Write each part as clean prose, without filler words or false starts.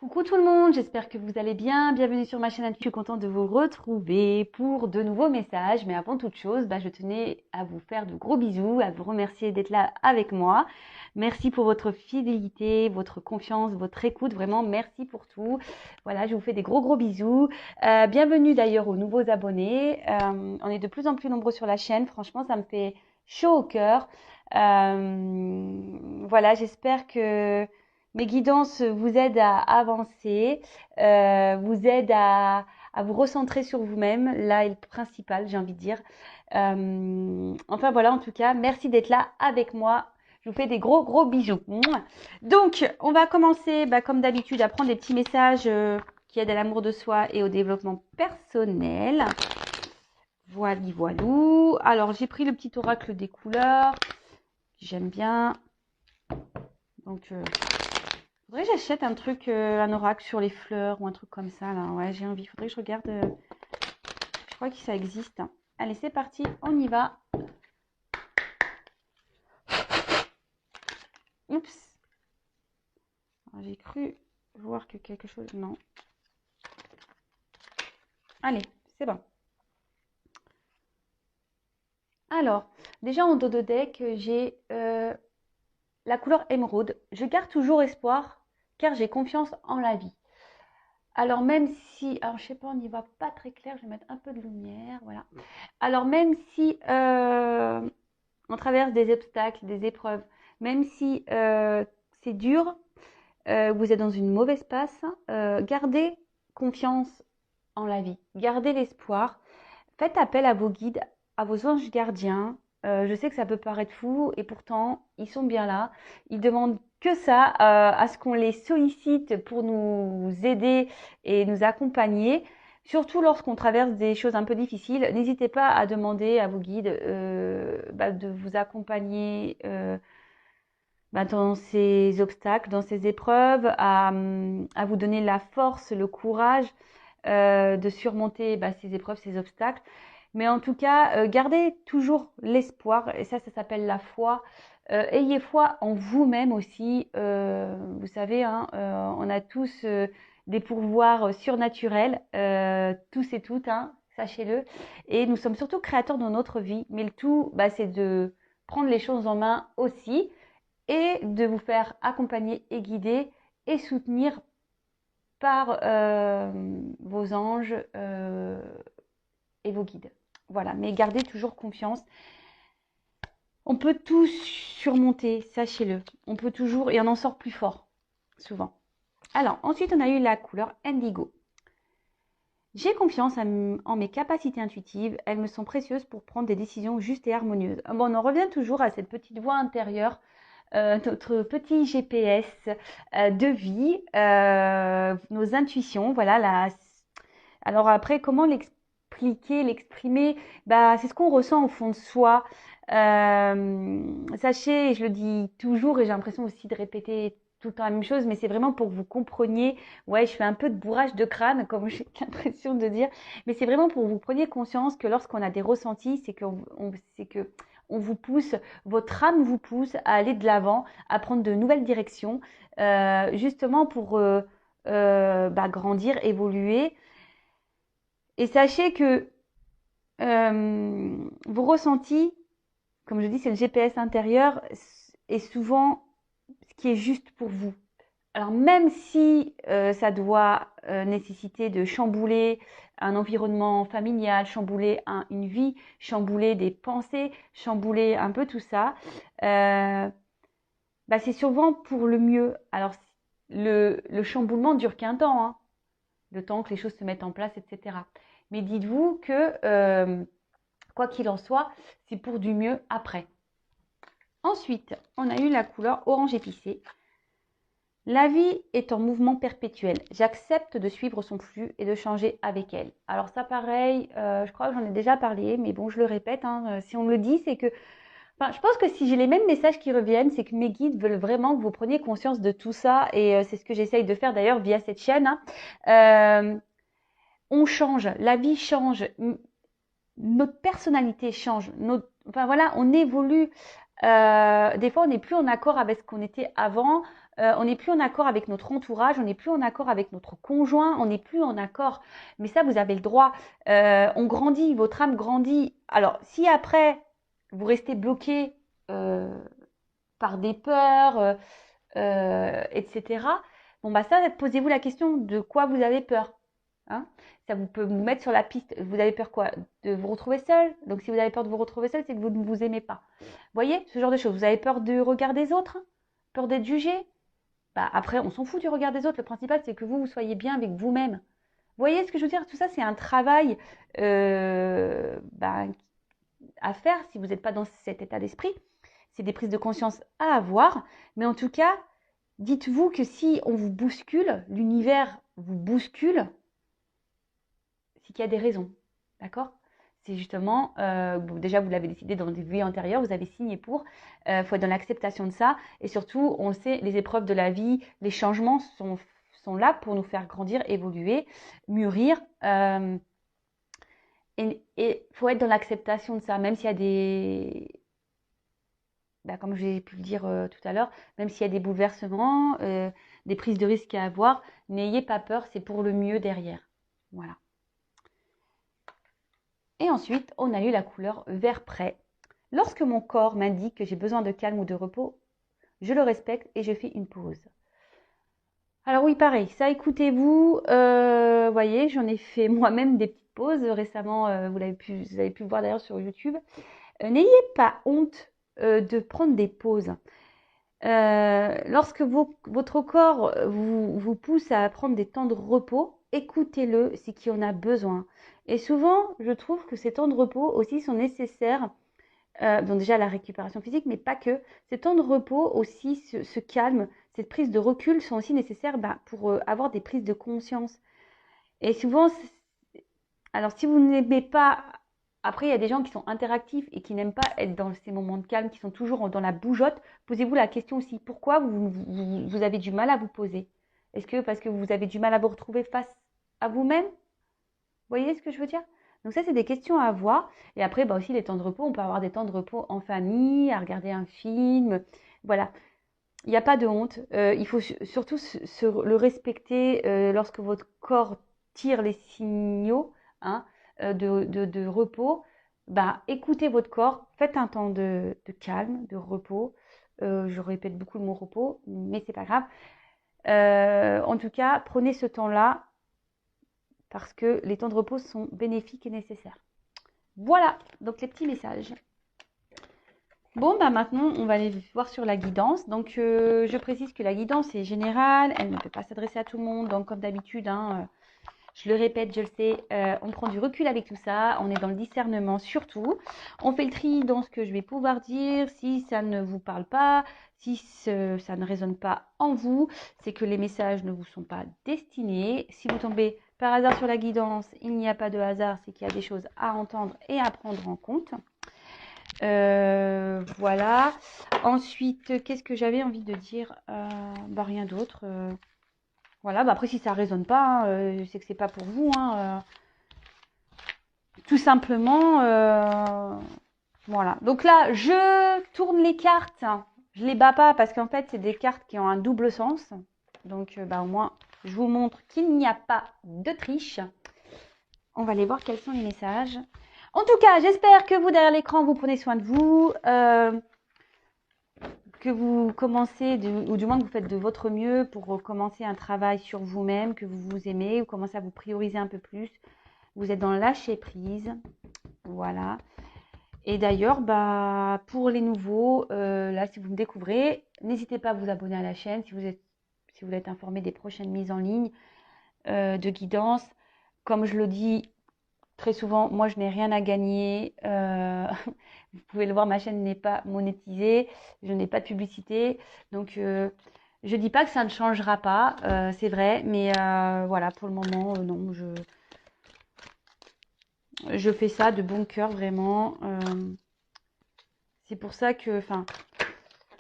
Coucou tout le monde, j'espère que vous allez bien. Bienvenue sur ma chaîne. Je suis contente de vous retrouver pour de nouveaux messages. Mais avant toute chose, je tenais à vous faire de gros bisous, à vous remercier d'être là avec moi. Merci pour votre fidélité, votre confiance, votre écoute. Vraiment, merci pour tout. Voilà, je vous fais des gros bisous. Bienvenue d'ailleurs aux nouveaux abonnés. On est de plus en plus nombreux sur la chaîne. Franchement, ça me fait chaud au cœur. Voilà, j'espère que mes guidances vous aident à avancer, vous aident à vous recentrer sur vous-même. Là est le principal, j'ai envie de dire. Enfin voilà, en tout cas, merci d'être là avec moi. Je vous fais des gros bisous. Mouah. Donc, on va commencer, comme d'habitude, à prendre des petits messages qui aident à l'amour de soi et au développement personnel. Voilou. Alors, j'ai pris le petit oracle des couleurs. J'aime bien. Donc, faudrait que j'achète un truc, un oracle sur les fleurs ou un truc comme ça là. Ouais, j'ai envie. Faudrait que je regarde. Je crois que ça existe. Allez, c'est parti, on y va. Oups. J'ai cru voir que quelque chose. Non. Allez, c'est bon. Alors, déjà en dos de deck, j'ai la couleur émeraude. Je garde toujours espoir car j'ai confiance en la vie. Alors même si, alors je sais pas, on n'y va pas très clair, je vais mettre un peu de lumière, voilà. Alors même si on traverse des obstacles, des épreuves, même si c'est dur, vous êtes dans une mauvaise passe, gardez confiance en la vie, gardez l'espoir, faites appel à vos guides, à vos anges gardiens. Je sais que ça peut paraître fou et pourtant ils sont bien là. Ils demandent que ça, à ce qu'on les sollicite pour nous aider et nous accompagner. Surtout lorsqu'on traverse des choses un peu difficiles, n'hésitez pas à demander à vos guides de vous accompagner dans ces obstacles, dans ces épreuves, à vous donner la force, le courage de surmonter ces épreuves, ces obstacles. Mais en tout cas, gardez toujours l'espoir, et ça s'appelle la foi. Ayez foi en vous-même aussi. Vous savez, hein, on a tous des pourvoirs surnaturels, tous et toutes, hein, sachez-le. Et nous sommes surtout créateurs dans notre vie. Mais le tout, c'est de prendre les choses en main aussi et de vous faire accompagner et guider et soutenir par vos anges et vos guides. Voilà, mais gardez toujours confiance. On peut tout surmonter, sachez-le. On peut toujours, et on en sort plus fort, souvent. Alors, ensuite, on a eu la couleur indigo. J'ai confiance en mes capacités intuitives. Elles me sont précieuses pour prendre des décisions justes et harmonieuses. Bon, on en revient toujours à cette petite voix intérieure, notre petit GPS de vie, nos intuitions. Voilà. Alors après, comment l'exprimer, c'est ce qu'on ressent au fond de soi. Sachez, et je le dis toujours, et j'ai l'impression aussi de répéter tout le temps la même chose, mais c'est vraiment pour que vous compreniez. Ouais, je fais un peu de bourrage de crâne, comme j'ai l'impression de dire, mais c'est vraiment pour que vous preniez conscience que lorsqu'on a des ressentis, c'est que on vous pousse, votre âme vous pousse à aller de l'avant, à prendre de nouvelles directions, justement pour grandir, évoluer. Et sachez que vos ressentis, comme je dis, c'est le GPS intérieur, est souvent ce qui est juste pour vous. Alors même si ça doit nécessiter de chambouler un environnement familial, chambouler une vie, chambouler des pensées, chambouler un peu tout ça, c'est souvent pour le mieux. Alors le chamboulement dure qu'un temps, hein, le temps que les choses se mettent en place, etc. Mais dites-vous que quoi qu'il en soit, c'est pour du mieux après. Ensuite, on a eu la couleur orange épicé. La vie est en mouvement perpétuel. J'accepte de suivre son flux et de changer avec elle. Alors ça, pareil, je crois que j'en ai déjà parlé, mais bon, je le répète, hein, si on me le dit, c'est que... je pense que si j'ai les mêmes messages qui reviennent, c'est que mes guides veulent vraiment que vous preniez conscience de tout ça, et c'est ce que j'essaye de faire d'ailleurs via cette chaîne. Hein. On change, la vie change, notre personnalité change, on évolue des fois, on n'est plus en accord avec ce qu'on était avant. On n'est plus en accord avec notre entourage, on n'est plus en accord avec notre conjoint, on n'est plus en accord. Mais ça, vous avez le droit. On grandit, votre âme grandit. Alors, si après, vous restez bloqué par des peurs, etc., bon, bah ça, posez-vous la question de quoi vous avez peur. Hein, ça vous peut vous mettre sur la piste. Vous avez peur quoi? De vous retrouver seul. Donc, si vous avez peur de vous retrouver seul, c'est que vous ne vous aimez pas. Vous voyez, ce genre de choses. Vous avez peur du regard des autres? Peur d'être jugé? Bah, après, on s'en fout du regard des autres. Le principal, c'est que vous soyez bien avec vous-même. Vous voyez ce que je veux dire? Tout ça, c'est un travail bah, à faire si vous n'êtes pas dans cet état d'esprit. C'est des prises de conscience à avoir. Mais en tout cas, dites-vous que si on vous bouscule, l'univers vous bouscule, c'est qu'il y a des raisons. D'accord? C'est justement, déjà vous l'avez décidé dans des vies antérieures, vous avez signé pour, faut être dans l'acceptation de ça. Et surtout, on le sait, les épreuves de la vie, les changements sont là pour nous faire grandir, évoluer, mûrir. Et faut être dans l'acceptation de ça, même s'il y a des, bah, comme j'ai pu le dire tout à l'heure, même s'il y a des bouleversements, des prises de risques à avoir, n'ayez pas peur, c'est pour le mieux derrière. Voilà. Et ensuite, on a eu la couleur vert prêt. Lorsque mon corps m'indique que j'ai besoin de calme ou de repos, je le respecte et je fais une pause. Alors oui, pareil, ça écoutez-vous, voyez, j'en ai fait moi-même des petites pauses récemment, vous avez pu le voir d'ailleurs sur YouTube. N'ayez pas honte de prendre des pauses. Lorsque votre corps vous pousse à prendre des temps de repos, écoutez-le, c'est qu'il en a besoin. Et souvent, je trouve que ces temps de repos aussi sont nécessaires, donc déjà la récupération physique, mais pas que. Ces temps de repos aussi, ce calme, cette prise de recul sont aussi nécessaires pour avoir des prises de conscience. Et souvent, alors si vous n'aimez pas, après il y a des gens qui sont interactifs et qui n'aiment pas être dans ces moments de calme, qui sont toujours dans la bougeotte, posez-vous la question aussi, pourquoi vous avez du mal à vous poser? Est-ce que parce que vous avez du mal à vous retrouver face à vous-même? Vous voyez ce que je veux dire? Donc ça, c'est des questions à avoir. Et après, bah aussi, les temps de repos, on peut avoir des temps de repos en famille, à regarder un film. Voilà. Il n'y a pas de honte. Il faut surtout le respecter lorsque votre corps tire les signaux hein, de repos. Bah, écoutez votre corps, faites un temps de calme, de repos. Je répète beaucoup le mot repos, mais c'est pas grave. En tout cas, prenez ce temps-là parce que les temps de repos sont bénéfiques et nécessaires. Voilà, donc les petits messages. Bon, bah maintenant, on va aller voir sur la guidance. Donc, je précise que la guidance est générale, elle ne peut pas s'adresser à tout le monde. Donc, comme d'habitude, hein, je le répète, je le sais, on prend du recul avec tout ça. On est dans le discernement surtout. On fait le tri dans ce que je vais pouvoir dire. Si ça ne vous parle pas, si ça ne résonne pas en vous, c'est que les messages ne vous sont pas destinés. Si vous tombez par hasard sur la guidance, il n'y a pas de hasard, c'est qu'il y a des choses à entendre et à prendre en compte. Voilà. Ensuite, qu'est-ce que j'avais envie de dire? Bah, rien d'autre. Voilà. Bah, après, si ça ne résonne pas, je sais que c'est pas pour vous. Hein, tout simplement. Voilà. Donc là, je tourne les cartes. Je les bats pas parce qu'en fait, c'est des cartes qui ont un double sens. Donc, bah, au moins, je vous montre qu'il n'y a pas de triche. On va aller voir quels sont les messages. En tout cas, j'espère que vous, derrière l'écran, vous prenez soin de vous, que vous commencez, ou du moins que vous faites de votre mieux pour commencer un travail sur vous-même, que vous vous aimez, vous commencez à vous prioriser un peu plus. Vous êtes dans le lâcher prise. Voilà. Et d'ailleurs, bah, pour les nouveaux, là, si vous me découvrez, n'hésitez pas à vous abonner à la chaîne si vous voulez être informé des prochaines mises en ligne de guidance. Comme je le dis très souvent, moi, je n'ai rien à gagner. Vous pouvez le voir, ma chaîne n'est pas monétisée. Je n'ai pas de publicité. Donc, je ne dis pas que ça ne changera pas. C'est vrai. Mais voilà, pour le moment, non. Je fais ça de bon cœur, vraiment. C'est pour ça que... Enfin,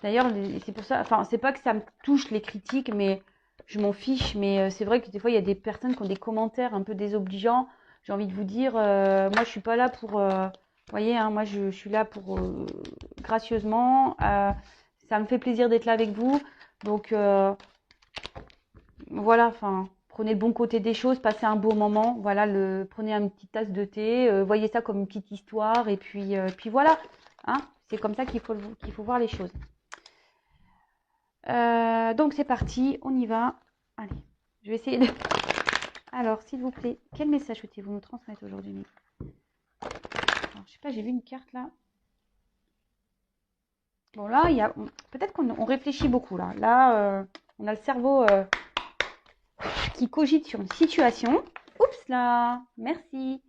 d'ailleurs, c'est pour ça... Enfin, c'est pas que ça me touche les critiques, mais je m'en fiche. Mais c'est vrai que des fois, il y a des personnes qui ont des commentaires un peu désobligeants. J'ai envie de vous dire, moi, je suis pas là Vous voyez, hein, moi, je suis là pour gracieusement. Ça me fait plaisir d'être là avec vous. Donc, voilà, enfin, prenez le bon côté des choses, passez un beau moment. Voilà, prenez une petite tasse de thé, voyez ça comme une petite histoire. Et puis voilà, hein, c'est comme ça qu'il faut voir les choses. Donc, c'est parti, on y va. Allez, je vais essayer de... Alors, s'il vous plaît, quel message souhaitez-vous nous transmettre aujourd'hui? Alors, je sais pas, j'ai vu une carte là. Bon, là, peut-être qu'on réfléchit beaucoup là. Là, on a le cerveau qui cogite sur une situation. Oups là, merci.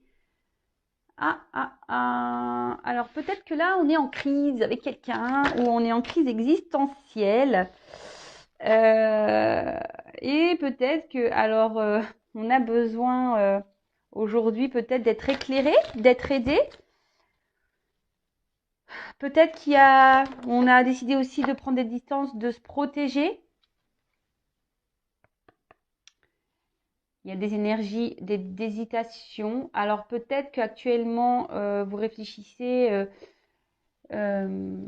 Alors, peut-être que là, on est en crise avec quelqu'un ou on est en crise existentielle. Et peut-être que, alors, on a besoin aujourd'hui peut-être d'être éclairé, d'être aidé. Peut-être on a décidé aussi de prendre des distances, de se protéger. Il y a des énergies d'hésitation. Alors peut-être qu'actuellement, vous réfléchissez quant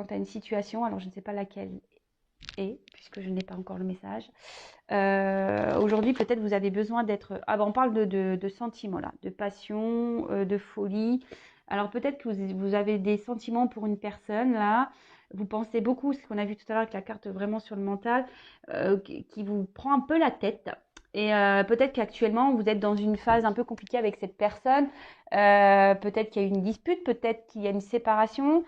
à une situation. Alors je ne sais pas laquelle est, puisque je n'ai pas encore le message. Aujourd'hui, peut-être vous avez besoin d'être... Ah ben, on parle de sentiments là, de passion, de folie. Alors peut-être que vous avez des sentiments pour une personne là. Vous pensez beaucoup, ce qu'on a vu tout à l'heure avec la carte vraiment sur le mental, qui vous prend un peu la tête. Et peut-être qu'actuellement, vous êtes dans une phase un peu compliquée avec cette personne. Peut-être qu'il y a une dispute, peut-être qu'il y a une séparation.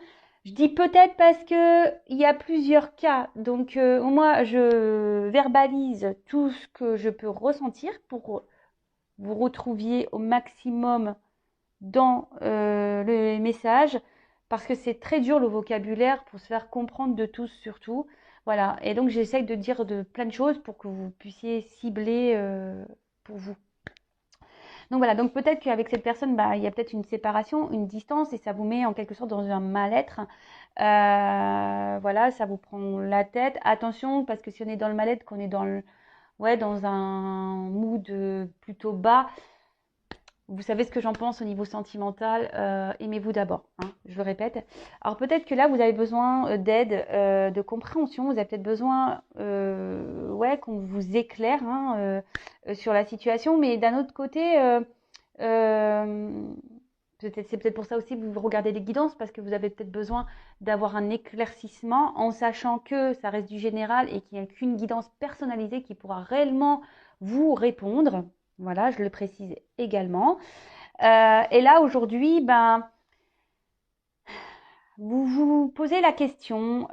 Je dis peut-être parce que il y a plusieurs cas. Donc moi, je verbalise tout ce que je peux ressentir pour vous retrouviez au maximum dans le message. Parce que c'est très dur le vocabulaire pour se faire comprendre de tous surtout. Voilà. Et donc j'essaye de dire de plein de choses pour que vous puissiez cibler pour vous. Donc voilà, donc peut-être qu'avec cette personne, bah, il y a peut-être une séparation, une distance, et ça vous met en quelque sorte dans un mal-être. Voilà, ça vous prend la tête. Attention, parce que si on est dans le mal-être, qu'on est dans un mood plutôt bas, vous savez ce que j'en pense au niveau sentimental, aimez-vous d'abord, hein, je le répète. Alors peut-être que là, vous avez besoin d'aide, de compréhension, vous avez peut-être besoin qu'on vous éclaire hein, sur la situation, mais d'un autre côté, c'est peut-être pour ça aussi que vous regardez les guidances, parce que vous avez peut-être besoin d'avoir un éclaircissement en sachant que ça reste du général et qu'il n'y a qu'une guidance personnalisée qui pourra réellement vous répondre. Voilà, je le précise également. Et là, aujourd'hui, ben, vous vous posez la question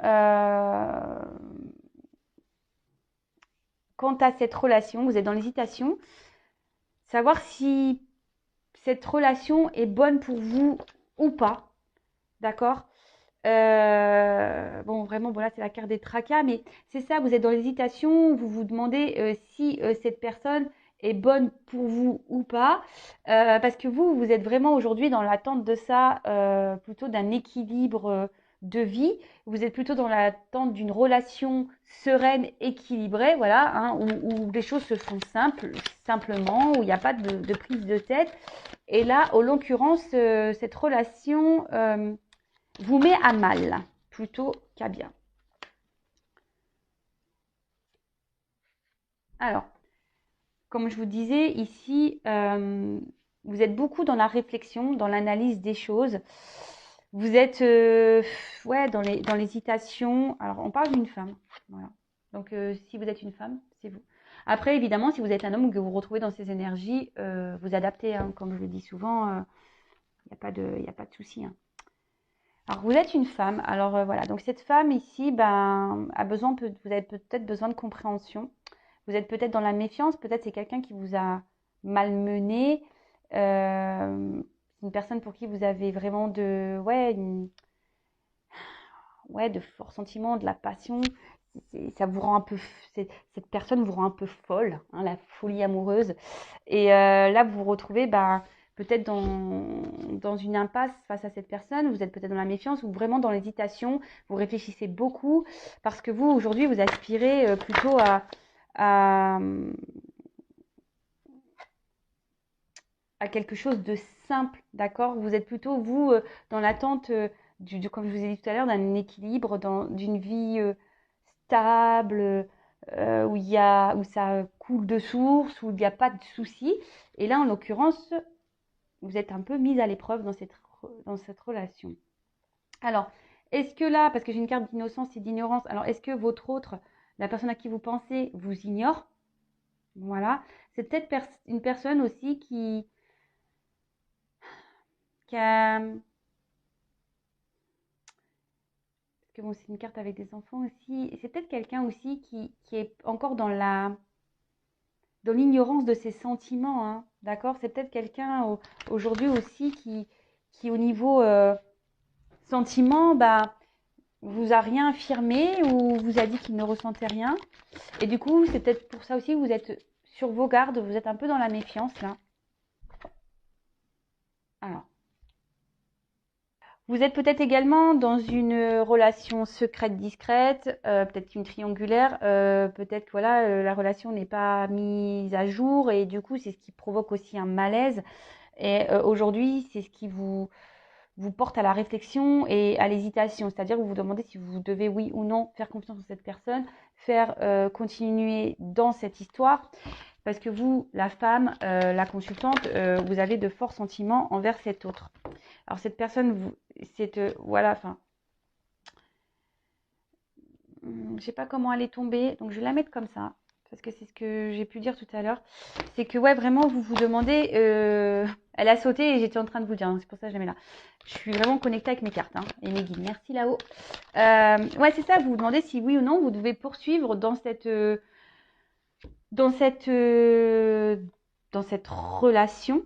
quant à cette relation, vous êtes dans l'hésitation, savoir si cette relation est bonne pour vous ou pas, d'accord? Bon, vraiment, voilà, c'est la carte des tracas, mais c'est ça, vous êtes dans l'hésitation, vous vous demandez si cette personne est bonne pour vous ou pas, parce que vous êtes vraiment aujourd'hui dans l'attente de ça, plutôt d'un équilibre de vie, vous êtes plutôt dans l'attente d'une relation sereine, équilibrée, voilà, hein, où les choses se font simplement, où il n'y a pas de prise de tête. Et là, en l'occurrence, cette relation vous met à mal plutôt qu'à bien. Alors, comme je vous disais ici, vous êtes beaucoup dans la réflexion, dans l'analyse des choses. Vous êtes dans l'hésitation. Alors, on parle d'une femme. Voilà. Donc, si vous êtes une femme, c'est vous. Après, évidemment, si vous êtes un homme ou que vous vous retrouvez dans ces énergies, vous adaptez. Hein, comme je le dis souvent, il n'y a pas de souci. Hein. Alors, vous êtes une femme. Alors, voilà. Donc, cette femme ici, ben, vous avez peut-être besoin de compréhension. Vous êtes peut-être dans la méfiance. Peut-être c'est quelqu'un qui vous a malmené. C'est une personne pour qui vous avez vraiment de forts sentiments, de la passion. Ça vous rend un peu, cette personne vous rend un peu folle, hein, la folie amoureuse. Et là, vous vous retrouvez, ben, peut-être dans une impasse face à cette personne. Vous êtes peut-être dans la méfiance ou vraiment dans l'hésitation. Vous réfléchissez beaucoup parce que vous, aujourd'hui, vous aspirez plutôt à à quelque chose de simple, d'accord? Vous êtes plutôt, vous, dans l'attente, comme je vous ai dit tout à l'heure, d'un équilibre, d'une vie stable, où ça coule de source, où il n'y a pas de soucis. Et là, en l'occurrence, vous êtes un peu mise à l'épreuve dans cette relation. Alors, est-ce que là, parce que j'ai une carte d'innocence et d'ignorance, alors est-ce que votre autre, la personne à qui vous pensez, vous ignore? Voilà. C'est peut-être une personne aussi qui a... Parce que bon, c'est une carte avec des enfants aussi. C'est peut-être quelqu'un aussi qui est encore dans l'ignorance de ses sentiments, hein, d'accord? C'est peut-être quelqu'un aujourd'hui aussi qui au niveau sentiment, bah, vous a rien affirmé ou vous a dit qu'il ne ressentait rien. Et du coup, c'est peut-être pour ça aussi que vous êtes sur vos gardes, vous êtes un peu dans la méfiance là. Alors, vous êtes peut-être également dans une relation secrète discrète, peut-être une triangulaire, peut-être que voilà, la relation n'est pas mise à jour et du coup, c'est ce qui provoque aussi un malaise. Et aujourd'hui, c'est ce qui vous porte à la réflexion et à l'hésitation. C'est-à-dire que vous vous demandez si vous devez, oui ou non, faire confiance en cette personne, faire continuer dans cette histoire. Parce que vous, la femme, la consultante, vous avez de forts sentiments envers cet autre. Alors cette personne, voilà, enfin, je sais pas comment elle est tombée, donc je vais la mettre comme ça, parce que c'est ce que j'ai pu dire tout à l'heure. C'est que ouais, vraiment, vous vous demandez, elle a sauté et j'étais en train de vous dire, hein, c'est pour ça que je la mets là. Je suis vraiment connectée avec mes cartes hein, et mes guides. Merci là-haut. Ouais, c'est ça, vous vous demandez si oui ou non, vous devez poursuivre dans cette, euh, dans cette relation.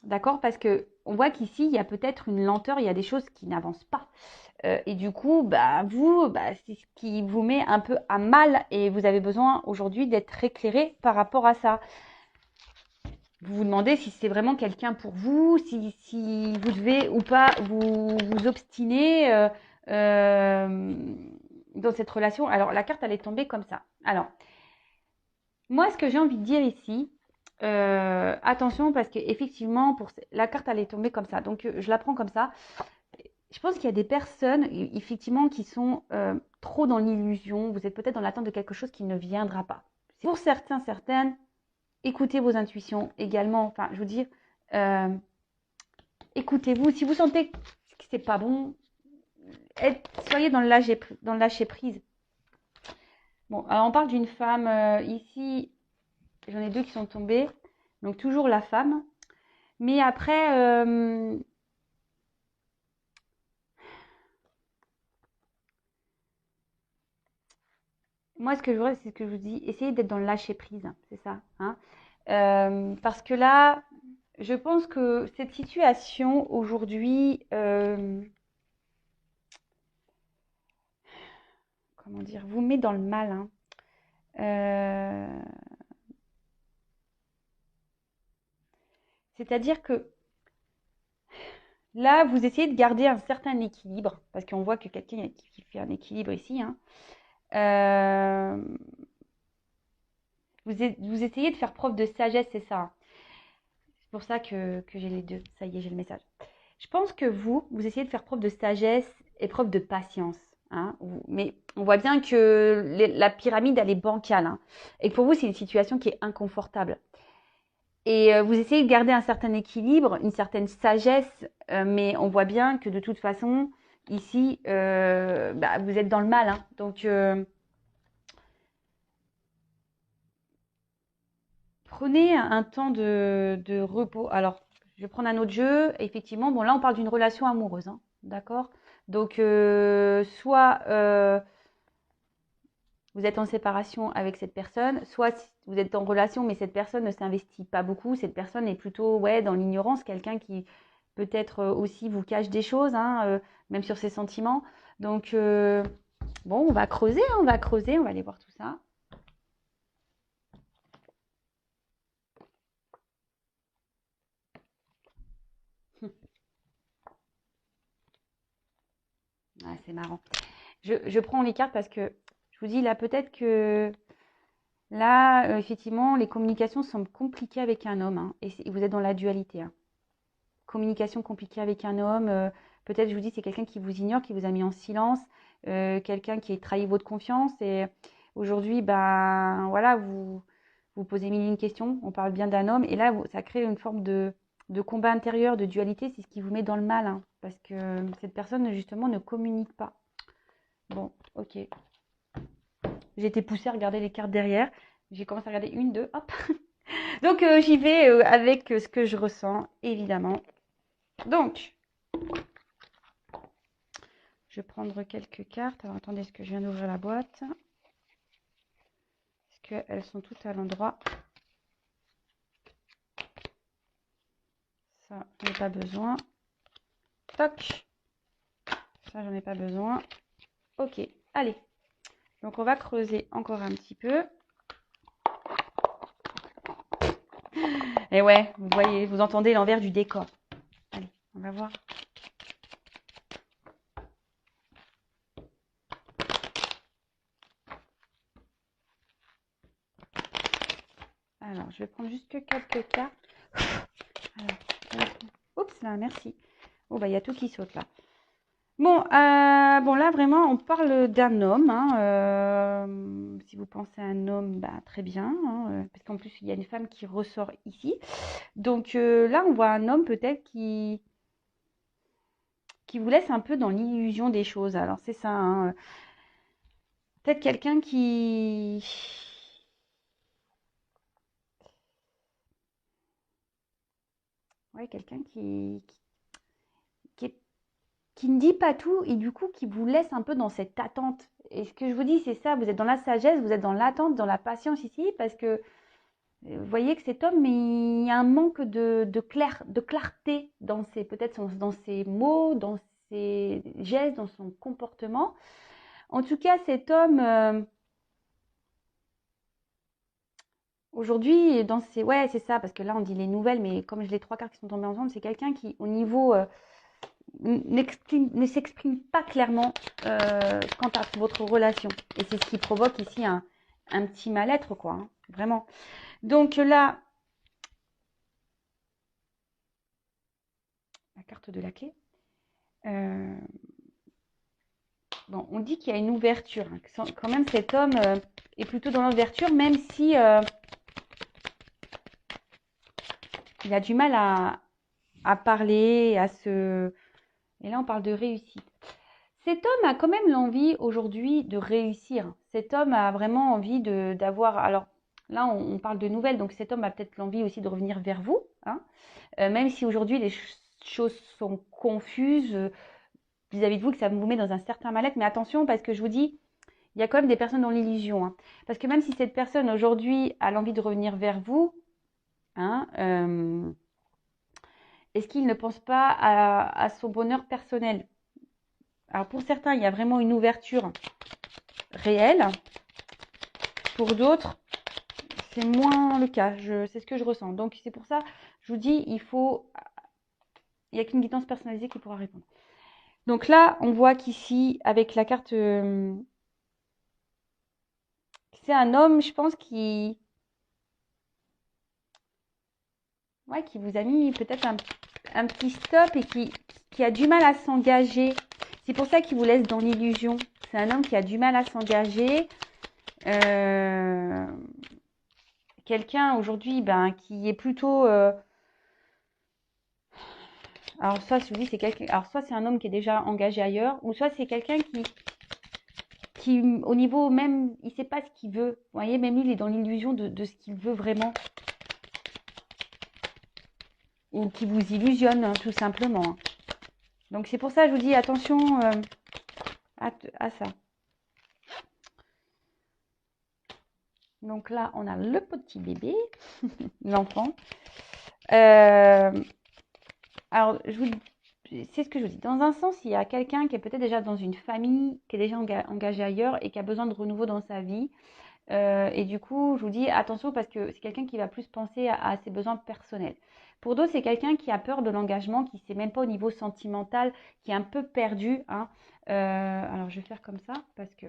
D'accord? Parce que on voit qu'ici, il y a peut-être une lenteur, il y a des choses qui n'avancent pas. Et du coup, bah, vous, bah, c'est ce qui vous met un peu à mal et vous avez besoin aujourd'hui d'être éclairé par rapport à ça. Vous vous demandez si c'est vraiment quelqu'un pour vous, si vous devez ou pas vous obstiner euh, dans cette relation. Alors, la carte, elle est tombée comme ça. Alors, moi, ce que j'ai envie de dire ici, attention parce qu'effectivement, la carte, elle est tombée comme ça. Donc, je la prends comme ça. Je pense qu'il y a des personnes, effectivement, qui sont trop dans l'illusion. Vous êtes peut-être dans l'attente de quelque chose qui ne viendra pas. Pour certains, certaines, écoutez vos intuitions également. Enfin, je veux dire, euh, écoutez-vous. Si vous sentez que c'est pas bon, soyez dans le lâcher prise. Bon, alors on parle d'une femme ici. J'en ai deux qui sont tombés. Donc toujours la femme. Mais après, moi, ce que je voudrais, c'est ce que je vous dis, essayez d'être dans le lâcher prise, hein, c'est ça. Hein. Parce que là, je pense que cette situation aujourd'hui, comment dire, vous met dans le mal. Hein. Euh, C'est-à-dire que là, vous essayez de garder un certain équilibre, parce qu'on voit que quelqu'un qui fait un équilibre ici. Hein. Euh, vous essayez de faire preuve de sagesse, c'est ça. Hein. C'est pour ça que j'ai les deux. Ça y est, j'ai le message. Je pense que vous essayez de faire preuve de sagesse et preuve de patience. Hein, mais on voit bien que la pyramide, elle est bancale. Hein, et que pour vous, c'est une situation qui est inconfortable. Et vous essayez de garder un certain équilibre, une certaine sagesse, mais on voit bien que de toute façon, ici, bah, vous êtes dans le mal. Hein, donc, prenez un temps de repos. Alors, je vais prendre un autre jeu. Effectivement, bon, là, on parle d'une relation amoureuse. Hein, d'accord? Donc, soit vous êtes en séparation avec cette personne, soit vous êtes en relation, mais cette personne ne s'investit pas beaucoup. Cette personne est plutôt ouais, dans l'ignorance, quelqu'un qui peut-être aussi vous cache des choses, hein, même sur ses sentiments. Donc, bon, on va creuser, hein, on va creuser, on va aller voir tout ça. Ah, c'est marrant. Je prends les cartes parce que je vous dis là, peut-être que Là, effectivement, les communications semblent compliquées avec un homme, hein, et vous êtes dans la dualité, hein. Communication compliquée avec un homme, peut-être, je vous dis, c'est quelqu'un qui vous ignore, qui vous a mis en silence, quelqu'un qui a trahi votre confiance. Et aujourd'hui, ben voilà, vous posez mille et une questions. On parle bien d'un homme, et là, ça crée une forme de combat intérieur, de dualité. C'est ce qui vous met dans le mal, hein, parce que cette personne, justement, ne communique pas. Bon, ok. J'ai été poussée à regarder les cartes derrière. J'ai commencé à regarder une, deux, hop. Donc, j'y vais avec ce que je ressens, évidemment. Donc, je vais prendre quelques cartes. Alors, attendez, est-ce que je viens d'ouvrir la boîte? Est-ce qu'elles sont toutes à l'endroit? Ça, j'en ai pas besoin. Toc. Ça, j'en ai pas besoin. Ok, allez. Donc, on va creuser encore un petit peu. Et ouais, vous voyez, vous entendez l'envers du décor. Allez, on va voir. Alors, je vais prendre juste quelques cartes. Alors, oups, là, merci. Oh, bah, il y a tout qui saute là. Bon, bon, là, vraiment, on parle d'un homme, hein, si vous pensez à un homme, bah, très bien, hein, parce qu'en plus, il y a une femme qui ressort ici. Donc là, on voit un homme peut-être qui vous laisse un peu dans l'illusion des choses. Alors, c'est ça, hein, peut-être quelqu'un qui... Ouais, quelqu'un qui, est- qui ne dit pas tout et du coup qui vous laisse un peu dans cette attente. Et ce que je vous dis, c'est ça, vous êtes dans la sagesse, vous êtes dans l'attente, dans la patience ici, parce que vous voyez que cet homme, il y a un manque de clarté dans ses, peut-être dans ses mots, dans ses gestes, dans son comportement. En tout cas, cet homme, aujourd'hui, dans ses... Ouais, c'est ça, parce que là, on dit les nouvelles, mais comme j'ai les trois cartes qui sont tombées ensemble, c'est quelqu'un qui, au niveau, ne s'exprime pas clairement quant à votre relation. Et c'est ce qui provoque ici un petit mal-être, quoi, hein, vraiment. Donc là, la carte de la clé. Bon, on dit qu'il y a une ouverture, hein. Quand même, cet homme est plutôt dans l'ouverture, même si il a du mal à parler, à se... Et là, on parle de réussite. Cet homme a quand même l'envie aujourd'hui de réussir. Cet homme a vraiment envie d'avoir... Alors là, on parle de nouvelles, donc cet homme a peut-être l'envie aussi de revenir vers vous, hein. Même si aujourd'hui les choses sont confuses vis-à-vis de vous, que ça vous met dans un certain mal-être. Mais attention, parce que je vous dis, il y a quand même des personnes dans l'illusion, hein. Parce que même si cette personne aujourd'hui a l'envie de revenir vers vous, hein, est-ce qu'il ne pense pas à son bonheur personnel? Alors pour certains, il y a vraiment une ouverture réelle. Pour d'autres, c'est moins le cas. C'est ce que je ressens. Donc c'est pour ça, je vous dis, il n'y a qu'une guidance personnalisée qui pourra répondre. Donc là, on voit qu'ici, avec la carte, c'est un homme, je pense, ouais, qui vous a mis peut-être un petit stop et qui a du mal à s'engager. C'est pour ça qu'il vous laisse dans l'illusion. C'est un homme qui a du mal à s'engager. Quelqu'un aujourd'hui, ben, qui est plutôt... alors soit, je vous dis, c'est quelqu'un... Alors soit c'est un homme qui est déjà engagé ailleurs, ou soit c'est quelqu'un qui, au niveau même, il ne sait pas ce qu'il veut. Vous voyez, même lui, il est dans l'illusion de ce qu'il veut vraiment. Ou qui vous illusionne, hein, tout simplement, hein. Donc c'est pour ça que je vous dis attention à ça. Donc là, on a le petit bébé, l'enfant. Alors, c'est ce que je vous dis. Dans un sens, il y a quelqu'un qui est peut-être déjà dans une famille, qui est déjà engagé ailleurs et qui a besoin de renouveau dans sa vie. Et du coup, je vous dis attention parce que c'est quelqu'un qui va plus penser à ses besoins personnels. Pour d'autres, c'est quelqu'un qui a peur de l'engagement, qui ne sait même pas au niveau sentimental, qui est un peu perdu, hein. Alors, je vais faire comme ça parce que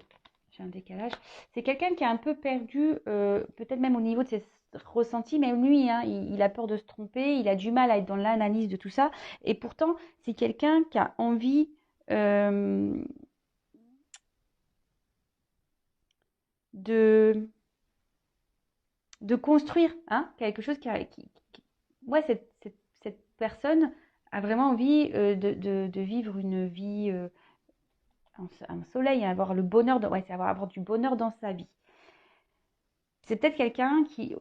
j'ai un décalage. C'est quelqu'un qui est un peu perdu, peut-être même au niveau de ses ressentis, même lui, hein, il a peur de se tromper, il a du mal à être dans l'analyse de tout ça. Et pourtant, c'est quelqu'un qui a envie de, de construire hein, quelque chose ouais, cette personne a vraiment envie de vivre une vie, un soleil, avoir le bonheur, ouais, c'est avoir du bonheur dans sa vie. C'est peut-être quelqu'un qui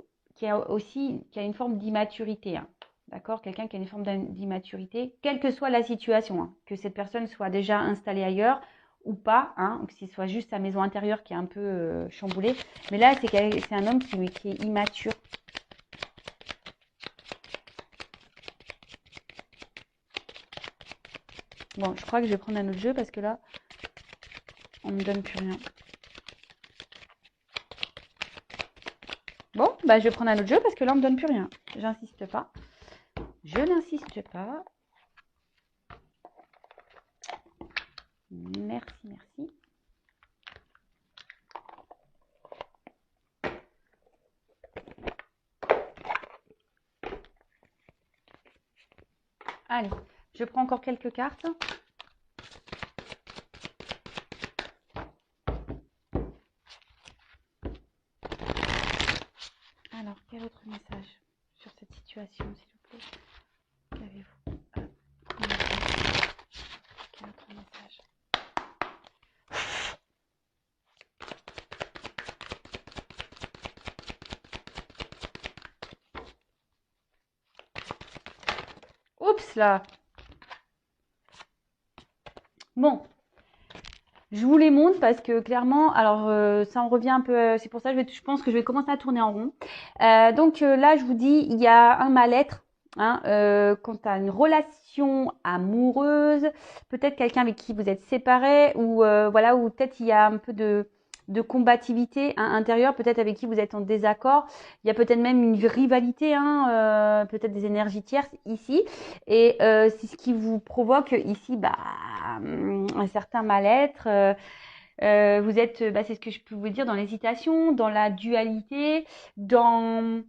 a aussi qui a une forme d'immaturité. Hein. D'accord? Quelqu'un qui a une forme d'immaturité, quelle que soit la situation, hein, que cette personne soit déjà installée ailleurs ou pas, hein, ou que ce soit juste sa maison intérieure qui est un peu chamboulée. Mais là, c'est un homme qui est immature. Bon, je crois que je vais prendre un autre jeu parce que là, on me donne plus rien. Bon, bah je vais prendre un autre jeu parce que là, on me donne plus rien. J'insiste pas. Je n'insiste pas. Merci, merci. Allez, je prends encore quelques cartes. Alors, quel autre message sur cette situation, s'il vous plaît? Qu'avez-vous à commenter? Quel autre message? Oups là! Bon, je vous les montre parce que clairement, alors ça en revient un peu, c'est pour ça que je pense que je vais commencer à tourner en rond. Donc là, je vous dis, il y a un mal-être hein, quant à une relation amoureuse, peut-être quelqu'un avec qui vous êtes séparés ou voilà, ou peut-être il y a un peu de combativité hein, intérieure, peut-être avec qui vous êtes en désaccord. Il y a peut-être même une rivalité, hein, peut-être des énergies tierces ici. Et c'est ce qui vous provoque ici bah, un certain mal-être. Vous êtes, bah, c'est ce que je peux vous dire, dans l'hésitation, dans la dualité, dans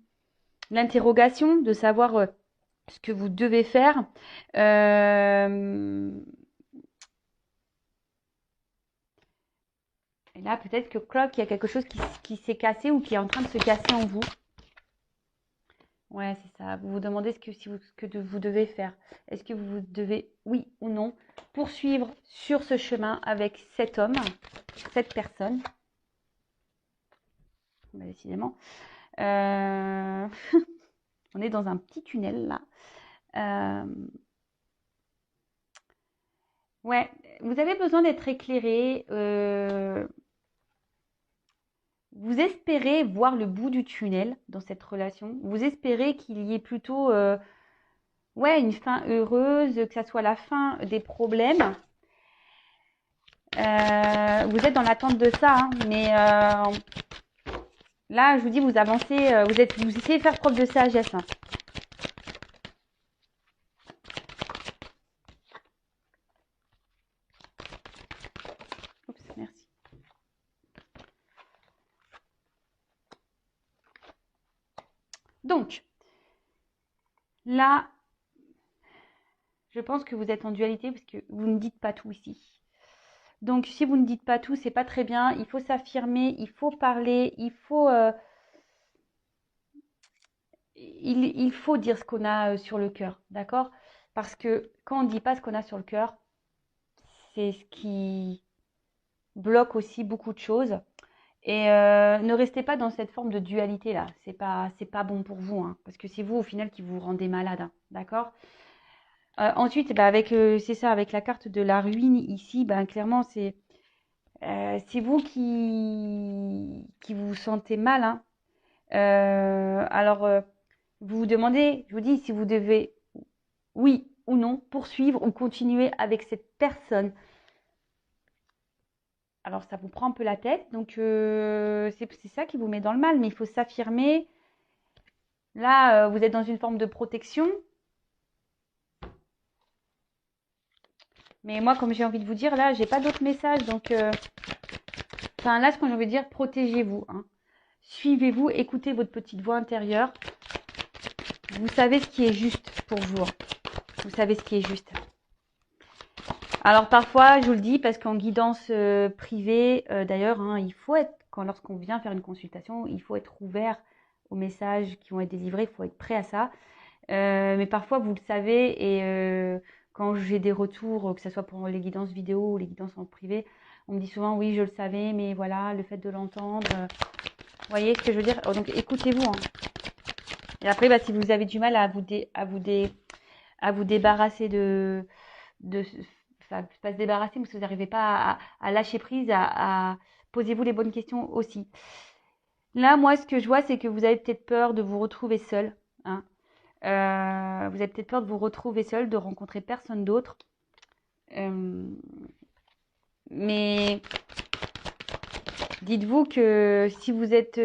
l'interrogation de savoir ce que vous devez faire. Et là, peut-être que il y a quelque chose qui s'est cassé ou qui est en train de se casser en vous. Ouais, c'est ça. Vous vous demandez ce que vous devez faire. Est-ce que vous devez, oui ou non, poursuivre sur ce chemin avec cet homme, cette personne. Bah, décidément. On est dans un petit tunnel là. Ouais, vous avez besoin d'être éclairé. Vous espérez voir le bout du tunnel dans cette relation. Vous espérez qu'il y ait plutôt ouais, une fin heureuse, que ça soit la fin des problèmes. Vous êtes dans l'attente de ça, hein, mais là, je vous dis, vous avancez, vous essayez de faire preuve de sagesse. Hein. Oups, merci. Donc, là, je pense que vous êtes en dualité parce que vous ne dites pas tout ici. Donc, si vous ne dites pas tout, c'est pas très bien. Il faut s'affirmer, il faut parler, il faut dire ce qu'on a sur le cœur, d'accord? Parce que quand on ne dit pas ce qu'on a sur le cœur, c'est ce qui bloque aussi beaucoup de choses. Et ne restez pas dans cette forme de dualité là. C'est pas bon pour vous, hein, parce que c'est vous au final qui vous rendez malade, hein, d'accord? Ensuite, bah, c'est ça, avec la carte de la ruine ici, bah, clairement c'est vous qui vous sentez mal, hein. Alors vous vous demandez, je vous dis, si vous devez oui ou non poursuivre ou continuer avec cette personne. Alors ça vous prend un peu la tête, donc c'est ça qui vous met dans le mal, mais il faut s'affirmer. Là, vous êtes dans une forme de protection. Mais moi, comme j'ai envie de vous dire, là, j'ai pas d'autres messages, donc Enfin, là, ce que j'ai envie de dire, protégez-vous. Hein. Suivez-vous, écoutez votre petite voix intérieure. Vous savez ce qui est juste pour vous. Vous savez ce qui est juste. Alors parfois, je vous le dis, parce qu'en guidance privée, d'ailleurs, hein, il faut être, lorsqu'on vient faire une consultation, il faut être ouvert aux messages qui vont être délivrés, il faut être prêt à ça. Mais parfois, vous le savez, et quand j'ai des retours, que ce soit pour les guidances vidéo ou les guidances en privé, on me dit souvent, oui, je le savais, mais voilà, le fait de l'entendre, vous voyez ce que je veux dire? Donc écoutez-vous. Hein. Et après, bah, si vous avez du mal à vous débarrasser enfin, pas se débarrasser, parce que vous n'arrivez pas à lâcher prise, posez-vous les bonnes questions aussi. Là, moi, ce que je vois, c'est que vous avez peut-être peur de vous retrouver seul. Hein. Vous avez peut-être peur de vous retrouver seul, de rencontrer personne d'autre. Mais dites-vous que si vous êtes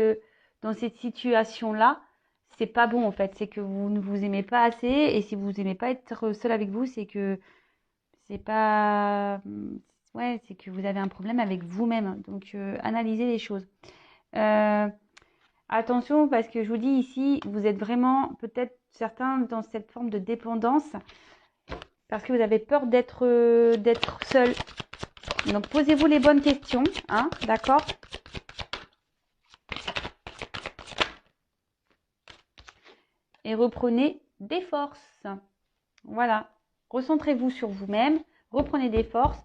dans cette situation-là, c'est pas bon en fait. C'est que vous ne vous aimez pas assez. Et si vous n'aimez pas être seul avec vous, c'est que c'est pas. Ouais, c'est que vous avez un problème avec vous-même. Donc, analysez les choses. Attention, parce que je vous dis ici, vous êtes vraiment peut-être certains dans cette forme de dépendance parce que vous avez peur d'être seul. Donc, posez-vous les bonnes questions, hein, d'accord? Et reprenez des forces. Voilà. Recentrez-vous sur vous-même, reprenez des forces.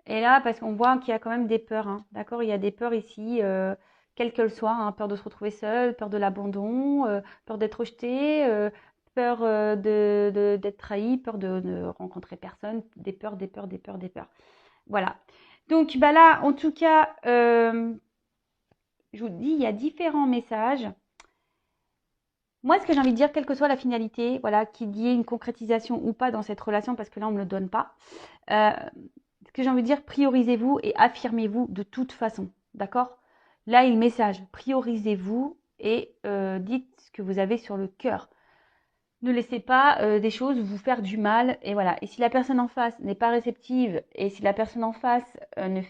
Et là, parce qu'on voit qu'il y a quand même des peurs, hein, d'accord? Il y a des peurs ici, quelles qu'elles soient, hein, peur de se retrouver seul, peur de l'abandon, peur d'être rejeté, peur d'être trahi, peur de ne rencontrer personne, des peurs, des peurs, des peurs, des peurs. Voilà. Donc bah là, en tout cas, je vous dis, il y a différents messages. Moi, ce que j'ai envie de dire, quelle que soit la finalité, voilà, qu'il y ait une concrétisation ou pas dans cette relation, parce que là, on ne me le donne pas, ce que j'ai envie de dire, priorisez-vous et affirmez-vous de toute façon, d'accord? Là, il y a le message, priorisez-vous et dites ce que vous avez sur le cœur. Ne laissez pas des choses vous faire du mal, et voilà. Et si la personne en face n'est pas réceptive, et si la personne en face ne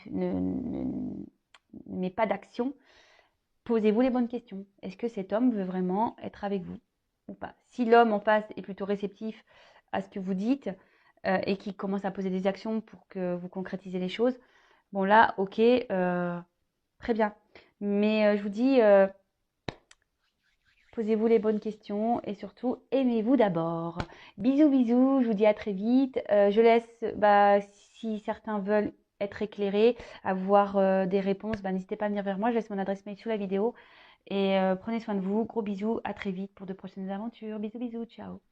met pas d'action, posez-vous les bonnes questions. Est-ce que cet homme veut vraiment être avec vous ou pas? Si l'homme en face est plutôt réceptif à ce que vous dites et qu'il commence à poser des actions pour que vous concrétisez les choses, bon là, ok, très bien. Mais je vous dis, posez-vous les bonnes questions et surtout, aimez-vous d'abord. Bisous, bisous, je vous dis à très vite. Je laisse, si certains veulent être éclairés, avoir des réponses, n'hésitez pas à venir vers moi. Je laisse mon adresse mail sous la vidéo. Et prenez soin de vous. Gros bisous. À très vite pour de prochaines aventures. Bisous, bisous. Ciao.